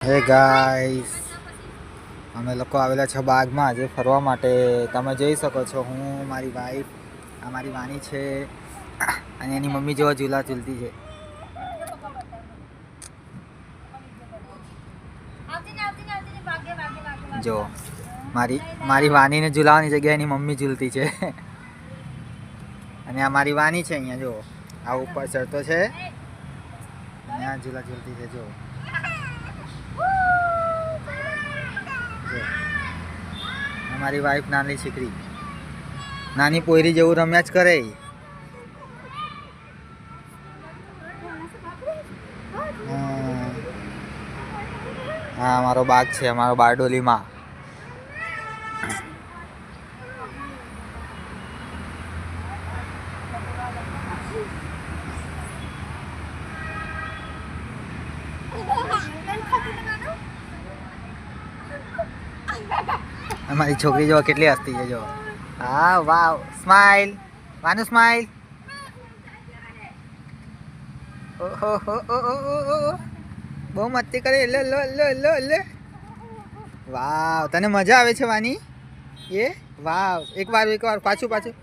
હે ગાઈસ, અમે લોકો આવેલા છે બાગમાં આજે ફરવા માટે. તમે જોઈ શકો છો, હું મારી વાઈફ, આ મારી વાની છે અને એની મમ્મી જો ઝૂલા ઝૂલતી છે. જો મારી વાનીને ઝૂલાવાની જગ્યાએ એની મમ્મી ઝૂલતી છે. અને આ મારી વાની છે. અહીંયા જો આ ઉપર ચડતો છે અને આ ઝૂલા ઝૂલતી છે. જો મારી વાઈફ નાની છોકરી, નાની પોયરી જેવું રમ્યા જ કરે. હા, અમારો બાગ છે, અમારો બારડોલીમાં. અમારી છોકરી જો કેટલી હસતી છે. જો હા, વાવ, સ્માઈલ, વાનું સ્માઈલ. ઓહો, બહુ મસ્તી કરે. લે. વાવ, તને મજા આવે છે વાની? એ વાવ, એક વાર પાછું.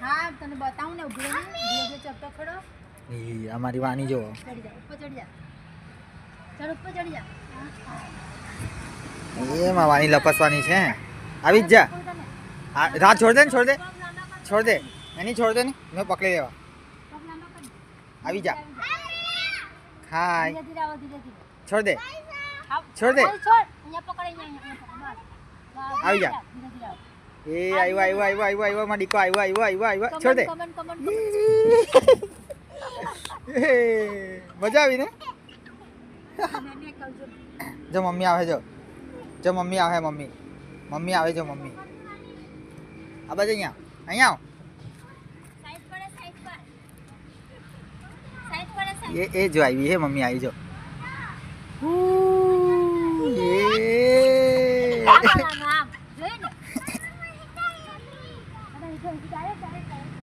હા, તને બતાવું ને. ઉભી ચપટો ખડો. અમારી વાની જો ઉપર ચડી જા. ચાલ ઉપર ચડી જા. એમાં વાની લપસવાની છે. આવી જ જા. રાત છોડ દે એની છોડ દે ને, મેં પકડી લેવા. આવી જા. હાય, છોડ દે. અહીંયા પકડ. આવી જા. એ આવ્યો માં દીકો આવ્યો. છોડ દે. મજા આવી ને? જો મમ્મી આવે. જો મમ્મી આવે. મમ્મી આવે. જો મમ્મી આ બાજુ અહીંયા આવ. એ જો આવી. હે મમ્મી આવી. જો